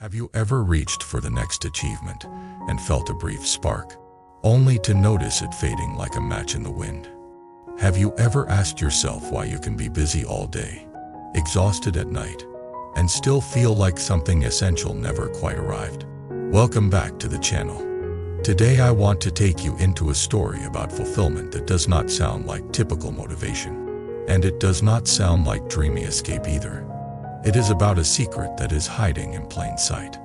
Have you ever reached for the next achievement and felt a brief spark, only to notice it fading like a match in the wind? Have you ever asked yourself why you can be busy all day, exhausted at night, and still feel like something essential never quite arrived? Welcome back to the channel. Today I want to take you into a story about fulfillment that does not sound like typical motivation, and it does not sound like dreamy escape either. It is about a secret that is hiding in plain sight.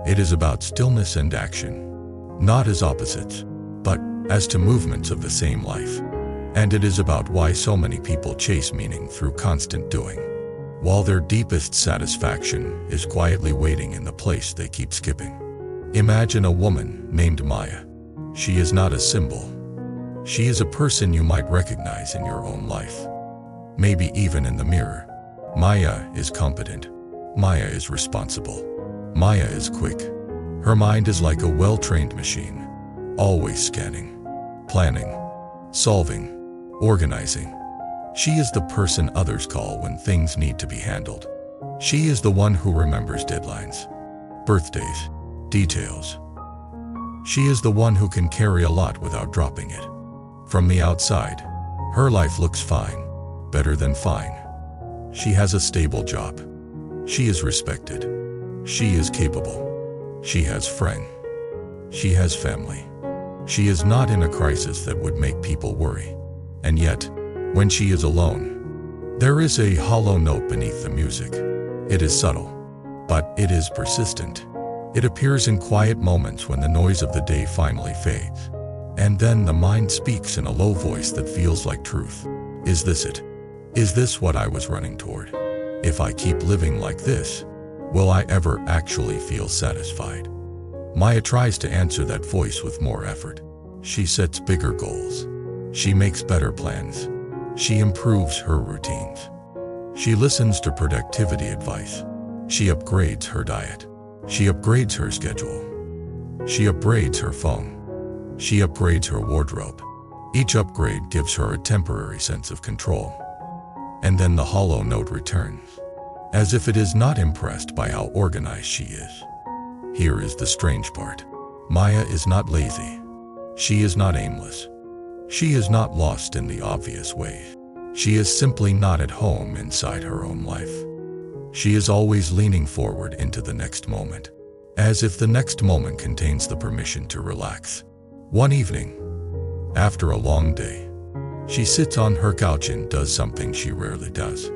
It is about stillness and action, not as opposites, but as two movements of the same life. And it is about why so many people chase meaning through constant doing, while their deepest satisfaction is quietly waiting in the place they keep skipping. Imagine a woman named Maya. She is not a symbol. She is a person you might recognize in your own life, maybe even in the mirror. Maya is competent. Maya is responsible. Maya is quick. Her mind is like a well-trained machine, always scanning, planning, solving, organizing. She is the person others call when things need to be handled. She is the one who remembers deadlines, birthdays, details. She is the one who can carry a lot without dropping it. From the outside, her life looks fine, better than fine. She has a stable job. She is respected. She is capable. She has friends. She has family. She is not in a crisis that would make people worry. And yet, when she is alone, there is a hollow note beneath the music. It is subtle, but it is persistent. It appears in quiet moments when the noise of the day finally fades. And then the mind speaks in a low voice that feels like truth. Is this it? Is this what I was running toward? If I keep living like this, will I ever actually feel satisfied? Maya tries to answer that voice with more effort. She sets bigger goals. She makes better plans. She improves her routines. She listens to productivity advice. She upgrades her diet. She upgrades her schedule. She upgrades her phone. She upgrades her wardrobe. Each upgrade gives her a temporary sense of control. And then the hollow note returns, as if it is not impressed by how organized she is. Here is the strange part. Maya is not lazy. She is not aimless. She is not lost in the obvious ways. She is simply not at home inside her own life. She is always leaning forward into the next moment, as if the next moment contains the permission to relax. One evening, after a long day, she sits on her couch and does something she rarely does.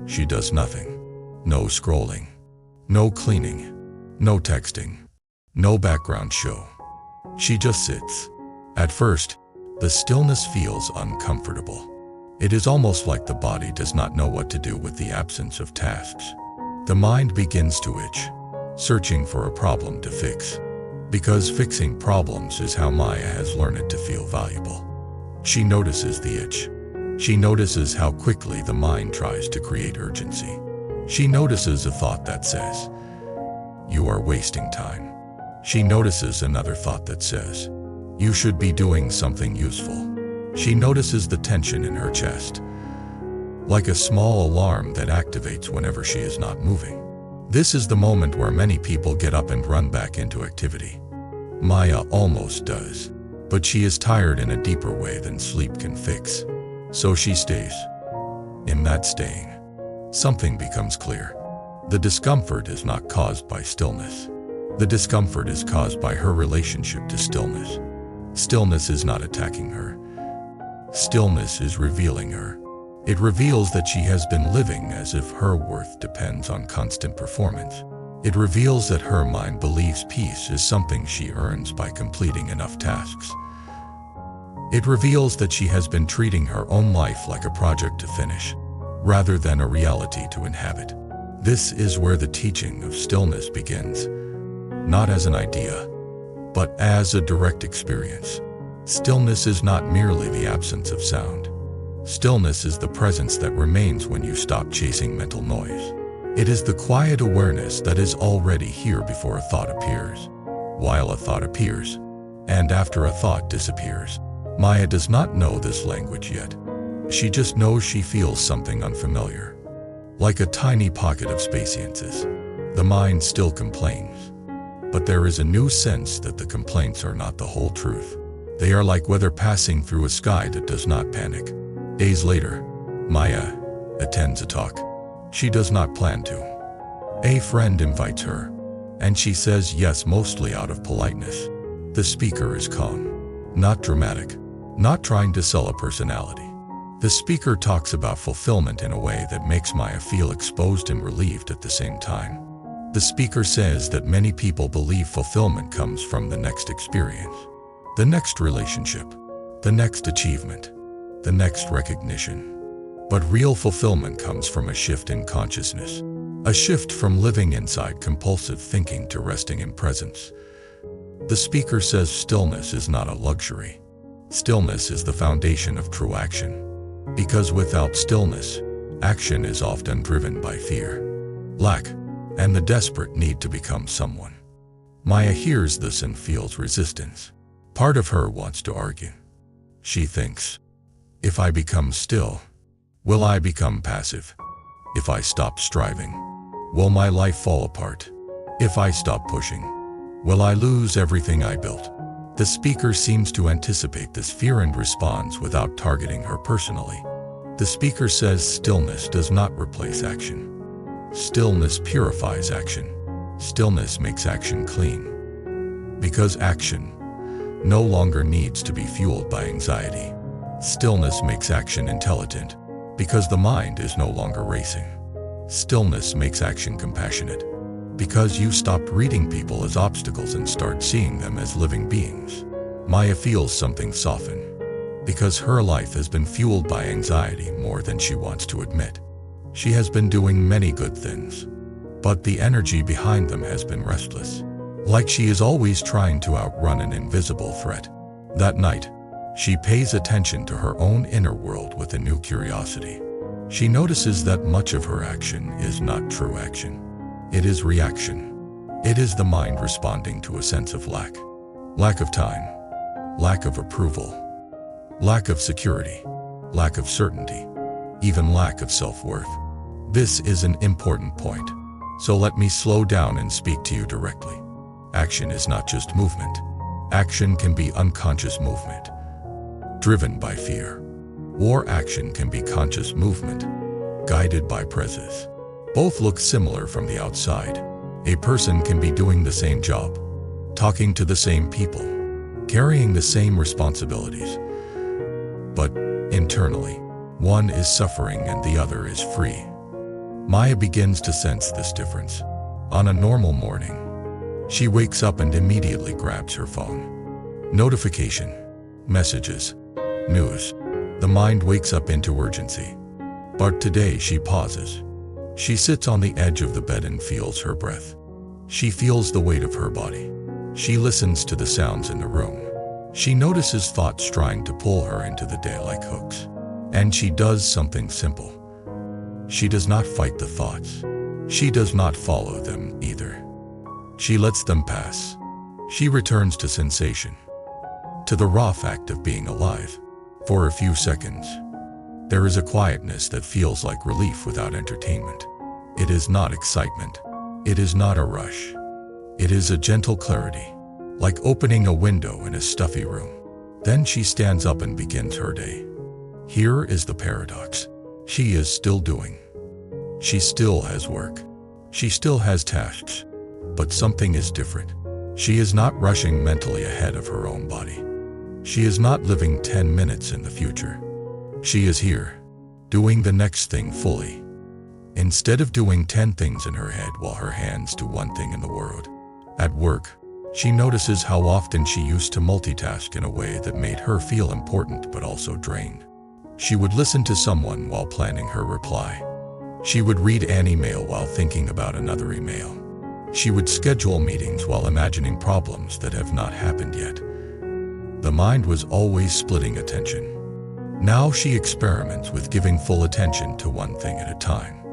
She does nothing. No scrolling. No cleaning. No texting. No background show. She just sits. At first, the stillness feels uncomfortable. It is almost like the body does not know what to do with the absence of tasks. The mind begins to itch, searching for a problem to fix. Because fixing problems is how Maya has learned it to feel valuable. She notices the itch. She notices how quickly the mind tries to create urgency. She notices a thought that says, "You are wasting time." She notices another thought that says, "You should be doing something useful." She notices the tension in her chest, like a small alarm that activates whenever she is not moving. This is the moment where many people get up and run back into activity. Maya almost does. But she is tired in a deeper way than sleep can fix. So she stays. In that staying, something becomes clear. The discomfort is not caused by stillness. The discomfort is caused by her relationship to stillness. Stillness is not attacking her. Stillness is revealing her. It reveals that she has been living as if her worth depends on constant performance. It reveals that her mind believes peace is something she earns by completing enough tasks. It reveals that she has been treating her own life like a project to finish, rather than a reality to inhabit. This is where the teaching of stillness begins, not as an idea, but as a direct experience. Stillness is not merely the absence of sound. Stillness is the presence that remains when you stop chasing mental noise. It is the quiet awareness that is already here before a thought appears, while a thought appears, and after a thought disappears. Maya does not know this language yet. She just knows she feels something unfamiliar, like a tiny pocket of spaciousness. The mind still complains. But there is a new sense that the complaints are not the whole truth. They are like weather passing through a sky that does not panic. Days later, Maya attends a talk. She does not plan to. A friend invites her, and she says yes, mostly out of politeness. The speaker is calm, not dramatic, not trying to sell a personality. The speaker talks about fulfillment in a way that makes Maya feel exposed and relieved at the same time. The speaker says that many people believe fulfillment comes from the next experience, the next relationship, the next achievement, the next recognition. But real fulfillment comes from a shift in consciousness, a shift from living inside compulsive thinking to resting in presence. The speaker says stillness is not a luxury. Stillness is the foundation of true action. Because without stillness, action is often driven by fear, lack, and the desperate need to become someone. Maya hears this and feels resistance. Part of her wants to argue. She thinks, if I become still, will I become passive? If I stop striving, will my life fall apart? If I stop pushing, will I lose everything I built? The speaker seems to anticipate this fear and responds without targeting her personally. The speaker says stillness does not replace action. Stillness purifies action. Stillness makes action clean. Because action no longer needs to be fueled by anxiety. Stillness makes action intelligent. Because the mind is no longer racing. Stillness makes action compassionate. Because you stopped reading people as obstacles and start seeing them as living beings. Maya feels something soften. Because her life has been fueled by anxiety more than she wants to admit. She has been doing many good things, but the energy behind them has been restless. Like she is always trying to outrun an invisible threat. That night, she pays attention to her own inner world with a new curiosity. She notices that much of her action is not true action. It is reaction. It is the mind responding to a sense of lack. Lack of time. Lack of approval. Lack of security. Lack of certainty. Even lack of self-worth. This is an important point. So let me slow down and speak to you directly. Action is not just movement. Action can be unconscious movement, driven by fear. Or action can be conscious movement, guided by presence. Both look similar from the outside. A person can be doing the same job, talking to the same people, carrying the same responsibilities. But internally, one is suffering and the other is free. Maya begins to sense this difference. On a normal morning, she wakes up and immediately grabs her phone. Notification, messages, news. The mind wakes up into urgency. But today she pauses. She sits on the edge of the bed and feels her breath. She feels the weight of her body. She listens to the sounds in the room. She notices thoughts trying to pull her into the day like hooks. And she does something simple. She does not fight the thoughts. She does not follow them either. She lets them pass. She returns to sensation, to the raw fact of being alive. For a few seconds, there is a quietness that feels like relief without entertainment. It is not excitement. It is not a rush. It is a gentle clarity, like opening a window in a stuffy room. Then she stands up and begins her day. Here is the paradox. She is still doing. She still has work. She still has tasks. But something is different. She is not rushing mentally ahead of her own body. She is not living 10 minutes in the future. She is here, doing the next thing fully. Instead of doing 10 things in her head while her hands do one thing in the world. At work, she notices how often she used to multitask in a way that made her feel important but also drained. She would listen to someone while planning her reply. She would read an email while thinking about another email. She would schedule meetings while imagining problems that have not happened yet. The mind was always splitting attention. Now she experiments with giving full attention to one thing at a time.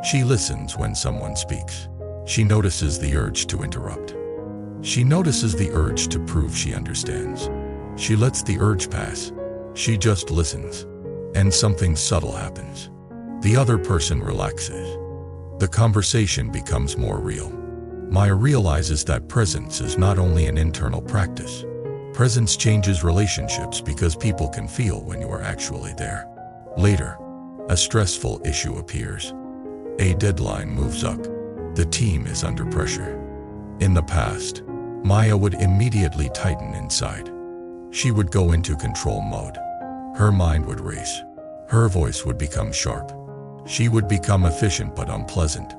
She listens when someone speaks. She notices the urge to interrupt. She notices the urge to prove she understands. She lets the urge pass. She just listens. And something subtle happens. The other person relaxes. The conversation becomes more real. Maya realizes that presence is not only an internal practice. Presence changes relationships because people can feel when you are actually there. Later, a stressful issue appears. A deadline moves up. The team is under pressure. In the past, Maya would immediately tighten inside. She would go into control mode. Her mind would race. Her voice would become sharp. She would become efficient but unpleasant.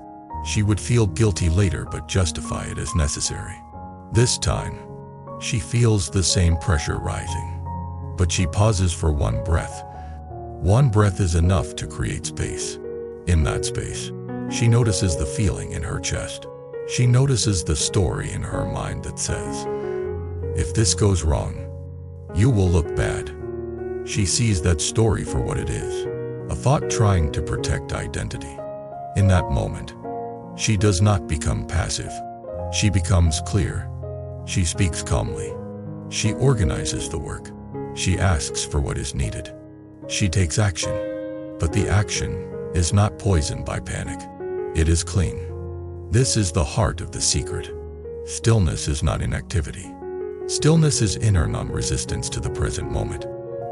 She would feel guilty later but justify it as necessary. This time, she feels the same pressure rising. But she pauses for one breath. One breath is enough to create space. In that space, she notices the feeling in her chest. She notices the story in her mind that says, "If this goes wrong, you will look bad." She sees that story for what it is, a thought trying to protect identity. In that moment, she does not become passive. She becomes clear. She speaks calmly. She organizes the work. She asks for what is needed. She takes action. But the action is not poisoned by panic. It is clean. This is the heart of the secret. Stillness is not inactivity. Stillness is inner non-resistance to the present moment.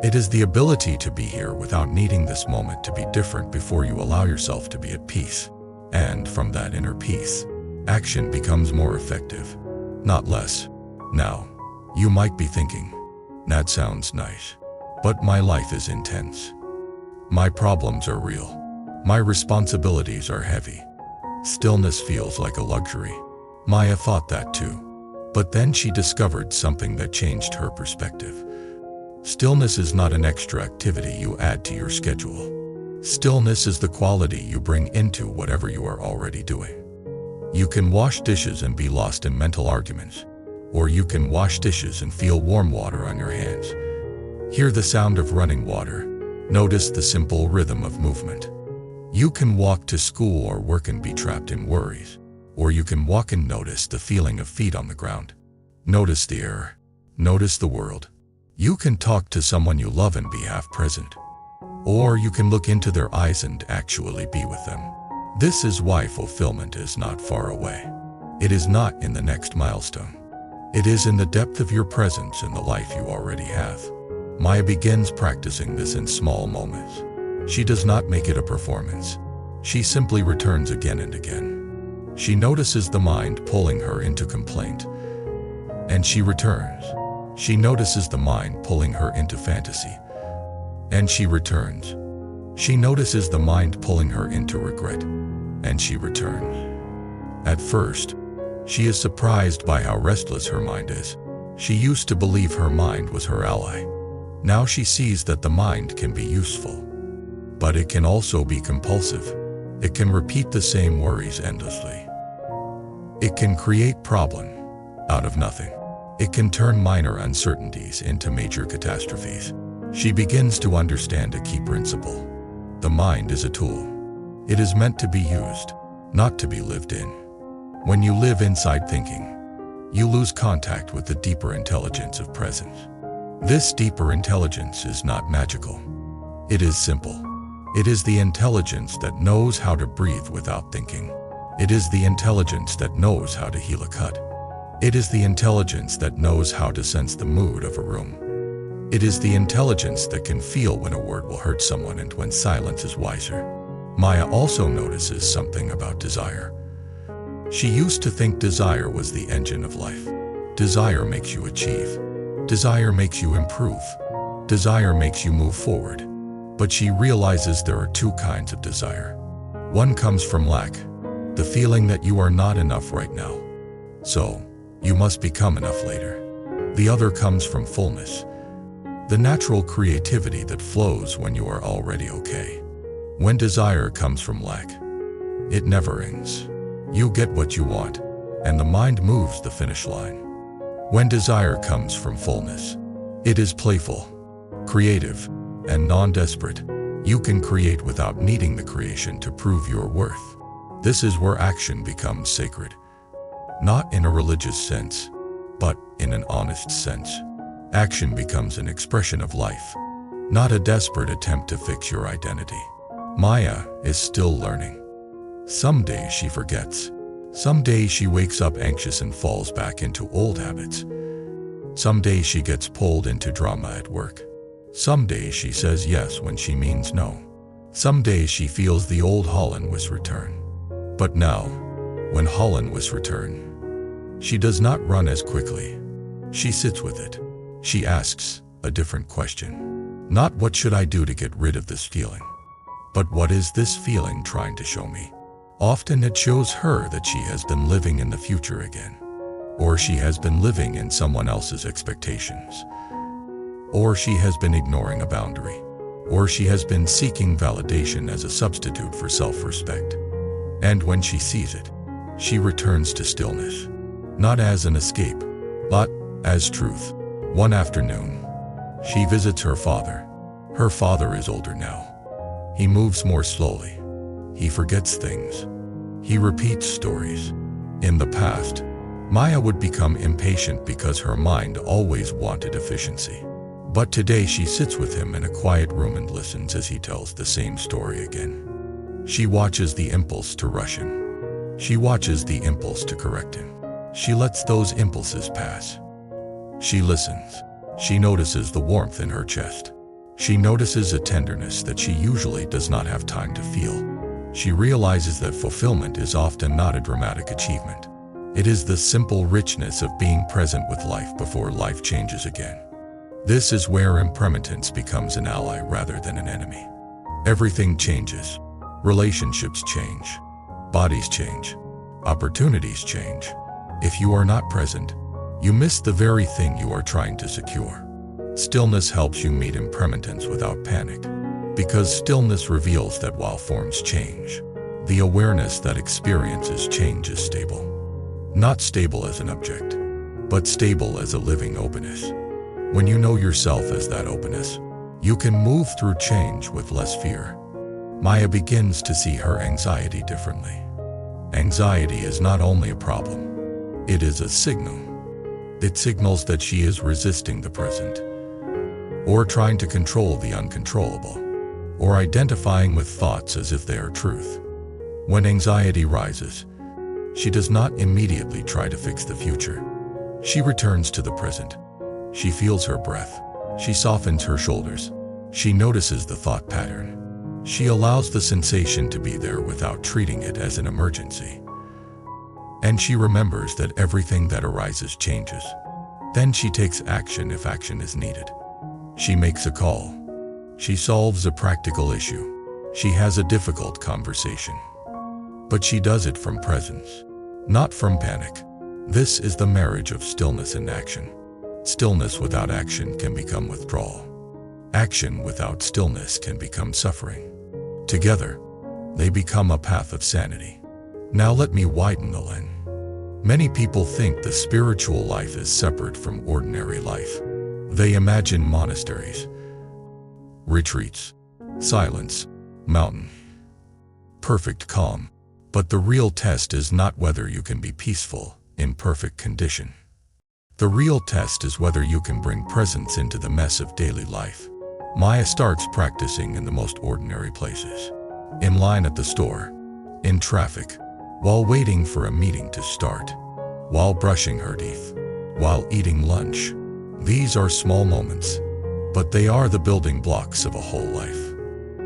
It is the ability to be here without needing this moment to be different before you allow yourself to be at peace. And from that inner peace, action becomes more effective, not less. Now, you might be thinking, that sounds nice, but my life is intense. My problems are real. My responsibilities are heavy. Stillness feels like a luxury. Maya thought that too. But then she discovered something that changed her perspective. Stillness is not an extra activity you add to your schedule. Stillness is the quality you bring into whatever you are already doing. You can wash dishes and be lost in mental arguments, or you can wash dishes and feel warm water on your hands. Hear the sound of running water. Notice the simple rhythm of movement. You can walk to school or work and be trapped in worries, or you can walk and notice the feeling of feet on the ground. Notice the air. Notice the world. You can talk to someone you love and be half present. Or you can look into their eyes and actually be with them. This is why fulfillment is not far away. It is not in the next milestone. It is in the depth of your presence in the life you already have. Maya begins practicing this in small moments. She does not make it a performance. She simply returns again and again. She notices the mind pulling her into complaint, and she returns. She notices the mind pulling her into fantasy, and she returns. She notices the mind pulling her into regret, and she returns. At first, she is surprised by how restless her mind is. She used to believe her mind was her ally. Now she sees that the mind can be useful, but it can also be compulsive. It can repeat the same worries endlessly. It can create problem out of nothing. It can turn minor uncertainties into major catastrophes. She begins to understand a key principle. The mind is a tool. It is meant to be used, not to be lived in. When you live inside thinking, you lose contact with the deeper intelligence of presence. This deeper intelligence is not magical. It is simple. It is the intelligence that knows how to breathe without thinking. It is the intelligence that knows how to heal a cut. It is the intelligence that knows how to sense the mood of a room. It is the intelligence that can feel when a word will hurt someone and when silence is wiser. Maya also notices something about desire. She used to think desire was the engine of life. Desire makes you achieve. Desire makes you improve. Desire makes you move forward. But she realizes there are two kinds of desire. One comes from lack, the feeling that you are not enough right now, so you must become enough later. The other comes from fullness, the natural creativity that flows when you are already okay. When desire comes from lack, it never ends. You get what you want, and the mind moves the finish line. When desire comes from fullness, it is playful, creative, and non-desperate. You can create without needing the creation to prove your worth. This is where action becomes sacred. Not in a religious sense, but in an honest sense. Action becomes an expression of life, not a desperate attempt to fix your identity. Maya is still learning. Some days she forgets. Some days she wakes up anxious and falls back into old habits. Some days she gets pulled into drama at work. Some days she says yes when she means no. Some days she feels the old Hollandness return. But now, when Hollandness return, she does not run as quickly. She sits with it. She asks a different question. Not what should I do to get rid of this feeling, but what is this feeling trying to show me? Often it shows her that she has been living in the future again, or she has been living in someone else's expectations, or she has been ignoring a boundary, or she has been seeking validation as a substitute for self-respect. And when she sees it, she returns to stillness, not as an escape, but as truth. One afternoon, she visits her father. Her father is older now. He moves more slowly. He forgets things. He repeats stories. In the past, Maya would become impatient because her mind always wanted efficiency. But today she sits with him in a quiet room and listens as he tells the same story again. She watches the impulse to rush him. She watches the impulse to correct him. She lets those impulses pass. She listens. She notices the warmth in her chest. She notices a tenderness that she usually does not have time to feel. She realizes that fulfillment is often not a dramatic achievement. It is the simple richness of being present with life before life changes again. This is where impermanence becomes an ally rather than an enemy. Everything changes. Relationships change. Bodies change. Opportunities change. If you are not present, you miss the very thing you are trying to secure. Stillness helps you meet impermanence without panic, because stillness reveals that while forms change, the awareness that experiences change is stable. Not stable as an object, but stable as a living openness. When you know yourself as that openness, you can move through change with less fear. Maya begins to see her anxiety differently. Anxiety is not only a problem, it is a signal. It signals that she is resisting the present, or trying to control the uncontrollable, or identifying with thoughts as if they are truth. When anxiety rises, she does not immediately try to fix the future. She returns to the present. She feels her breath. She softens her shoulders. She notices the thought pattern. She allows the sensation to be there without treating it as an emergency. And she remembers that everything that arises changes. Then she takes action if action is needed. She makes a call. She solves a practical issue. She has a difficult conversation. But she does it from presence, not from panic. This is the marriage of stillness and action. Stillness without action can become withdrawal. Action without stillness can become suffering. Together, they become a path of sanity. Now let me widen the lens. Many people think the spiritual life is separate from ordinary life. They imagine monasteries, retreats, silence, mountain, perfect calm. But the real test is not whether you can be peaceful in perfect condition. The real test is whether you can bring presence into the mess of daily life. Maya starts practicing in the most ordinary places. In line at the store, in traffic, while waiting for a meeting to start, while brushing her teeth, while eating lunch. These are small moments, but they are the building blocks of a whole life.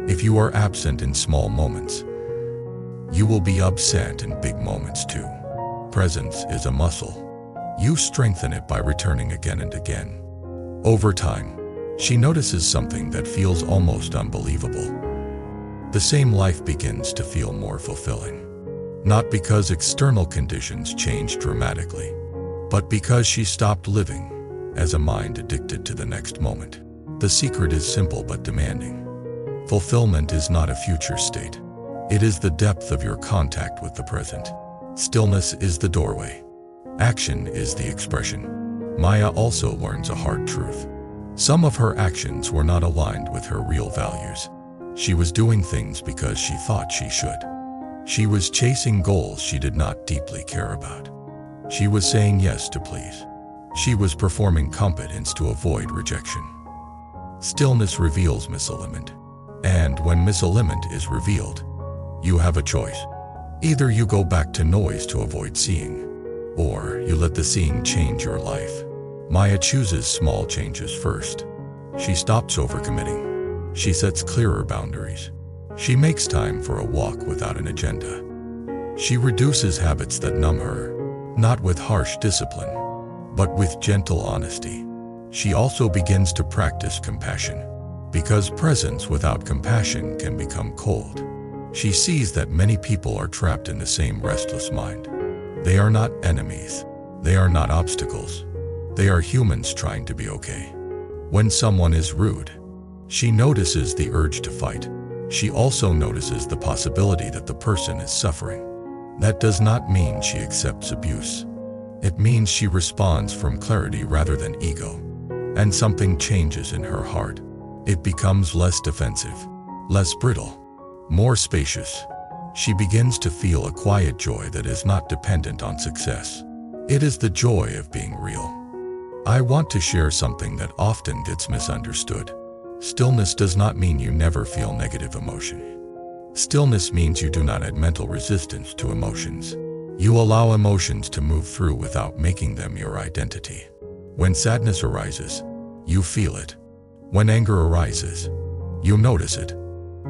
If you are absent in small moments, you will be absent in big moments too. Presence is a muscle. You strengthen it by returning again and again. Over time, she notices something that feels almost unbelievable. The same life begins to feel more fulfilling. Not because external conditions changed dramatically, but because she stopped living as a mind addicted to the next moment. The secret is simple but demanding. Fulfillment is not a future state. It is the depth of your contact with the present. Stillness is the doorway. Action is the expression. Maya also learns a hard truth. Some of her actions were not aligned with her real values. She was doing things because she thought she should. She was chasing goals she did not deeply care about. She was saying yes to please. She was performing competence to avoid rejection. Stillness reveals misalignment. And when misalignment is revealed, you have a choice. Either you go back to noise to avoid seeing, or you let the seeing change your life. Maya chooses small changes first. She stops overcommitting. She sets clearer boundaries. She makes time for a walk without an agenda. She reduces habits that numb her, not with harsh discipline, but with gentle honesty. She also begins to practice compassion, because presence without compassion can become cold. She sees that many people are trapped in the same restless mind. They are not enemies. They are not obstacles. They are humans trying to be okay. When someone is rude, she notices the urge to fight. She also notices the possibility that the person is suffering. That does not mean she accepts abuse. It means she responds from clarity rather than ego. And something changes in her heart. It becomes less defensive, less brittle, more spacious. She begins to feel a quiet joy that is not dependent on success. It is the joy of being real. I want to share something that often gets misunderstood. Stillness does not mean you never feel negative emotion. Stillness means you do not add mental resistance to emotions. You allow emotions to move through without making them your identity. When sadness arises, you feel it. When anger arises, you notice it.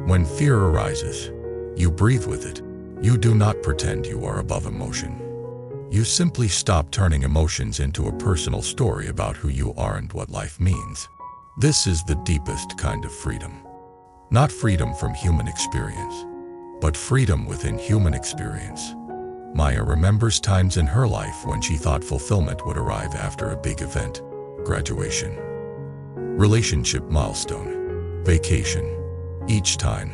When fear arises, you breathe with it. You do not pretend you are above emotion. You simply stop turning emotions into a personal story about who you are and what life means. This is the deepest kind of freedom. Not freedom from human experience, but freedom within human experience. Maya remembers times in her life when she thought fulfillment would arrive after a big event, graduation, relationship milestone, vacation. Each time,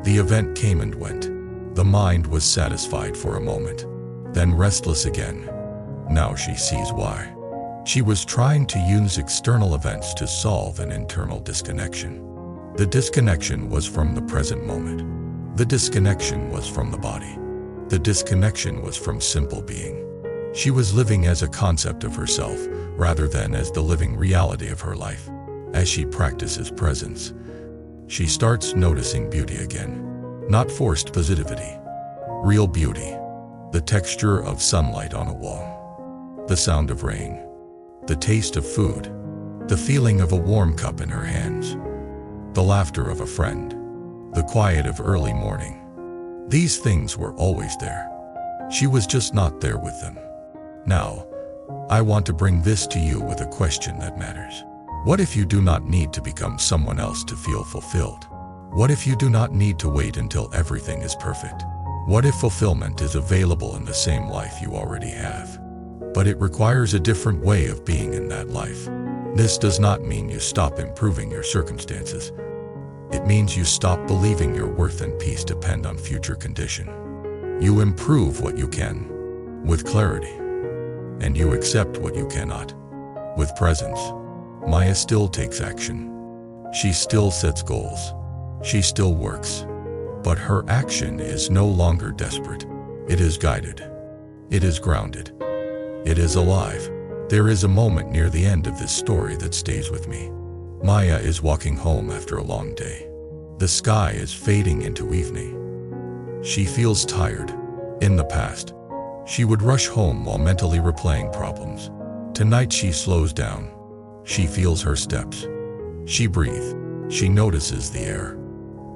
the event came and went. The mind was satisfied for a moment, then restless again. Now she sees why. She was trying to use external events to solve an internal disconnection. The disconnection was from the present moment. The disconnection was from the body. The disconnection was from simple being. She was living as a concept of herself, rather than as the living reality of her life. As she practices presence, she starts noticing beauty again. Not forced positivity. Real beauty. The texture of sunlight on a wall. The sound of rain. The taste of food. The feeling of a warm cup in her hands. The laughter of a friend. The quiet of early morning. These things were always there. She was just not there with them. Now, I want to bring this to you with a question that matters. What if you do not need to become someone else to feel fulfilled? What if you do not need to wait until everything is perfect? What if fulfillment is available in the same life you already have? But it requires a different way of being in that life. This does not mean you stop improving your circumstances. It means you stop believing your worth and peace depend on future condition. You improve what you can, with clarity, and you accept what you cannot, with presence. Maya still takes action. She still sets goals. She still works. But her action is no longer desperate. It is guided. It is grounded. It is alive. There is a moment near the end of this story that stays with me. Maya is walking home after a long day. The sky is fading into evening. She feels tired. In the past, she would rush home while mentally replaying problems. Tonight she slows down. She feels her steps. She breathes. She notices the air.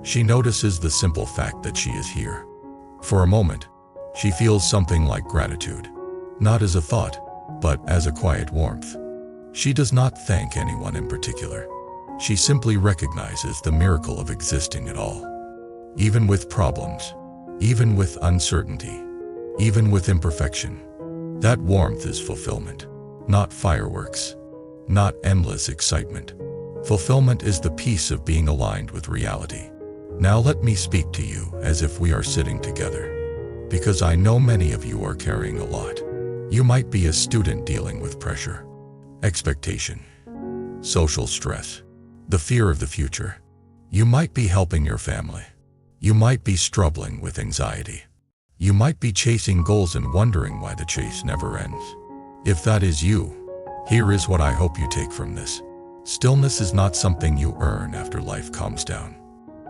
She notices the simple fact that she is here. For a moment, she feels something like gratitude. Not as a thought, but as a quiet warmth. She does not thank anyone in particular. She simply recognizes the miracle of existing at all. Even with problems, even with uncertainty, even with imperfection. That warmth is fulfillment, not fireworks, not endless excitement. Fulfillment is the peace of being aligned with reality. Now let me speak to you as if we are sitting together, because I know many of you are carrying a lot. You might be a student dealing with pressure, expectation, social stress, the fear of the future. You might be helping your family. You might be struggling with anxiety. You might be chasing goals and wondering why the chase never ends. If that is you, here is what I hope you take from this. Stillness is not something you earn after life calms down.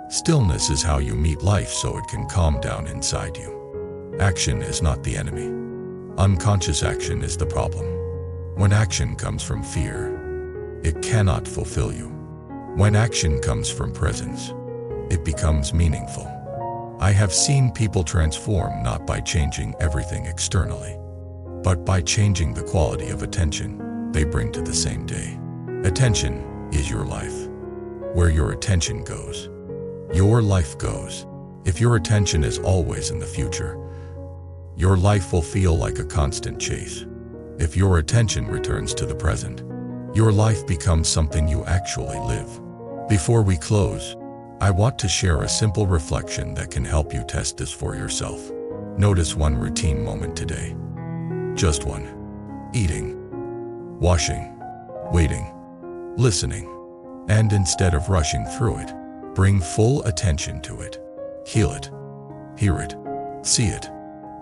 Stillness is how you meet life so it can calm down inside you. Action is not the enemy. Unconscious action is the problem. When action comes from fear, it cannot fulfill you. When action comes from presence, it becomes meaningful. I have seen people transform not by changing everything externally, but by changing the quality of attention they bring to the same day. Attention is your life. Where your attention goes, your life goes. If your attention is always in the future, your life will feel like a constant chase. If your attention returns to the present, your life becomes something you actually live. Before we close, I want to share a simple reflection that can help you test this for yourself. Notice one routine moment today. Just one. Eating, washing, waiting, listening. And instead of rushing through it, bring full attention to it. Feel it, hear it, see it.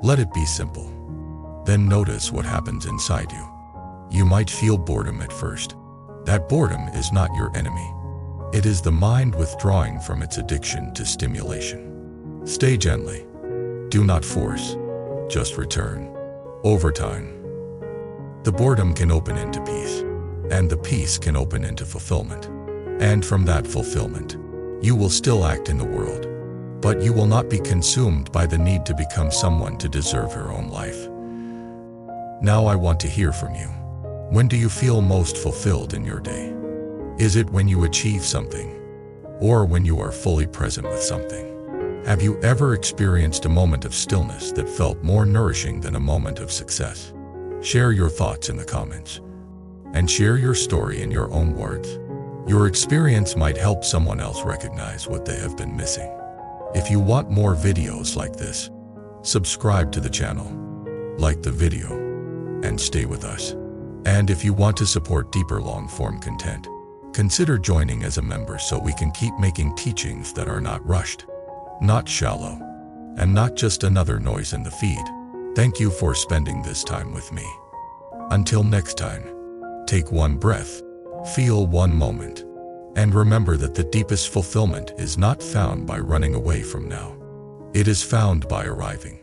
Let it be simple. Then notice what happens inside you. You might feel boredom at first. That boredom is not your enemy. It is the mind withdrawing from its addiction to stimulation. Stay gently. Do not force. Just return. Over time, the boredom can open into peace, and the peace can open into fulfillment. And from that fulfillment, you will still act in the world, but you will not be consumed by the need to become someone to deserve your own life. Now I want to hear from you. When do you feel most fulfilled in your day? Is it when you achieve something, or when you are fully present with something? Have you ever experienced a moment of stillness that felt more nourishing than a moment of success? Share your thoughts in the comments, and share your story in your own words. Your experience might help someone else recognize what they have been missing. If you want more videos like this, subscribe to the channel, like the video, and stay with us. And if you want to support deeper long-form content, consider joining as a member so we can keep making teachings that are not rushed, not shallow, and not just another noise in the feed. Thank you for spending this time with me. Until next time, take one breath, feel one moment, and remember that the deepest fulfillment is not found by running away from now. It is found by arriving.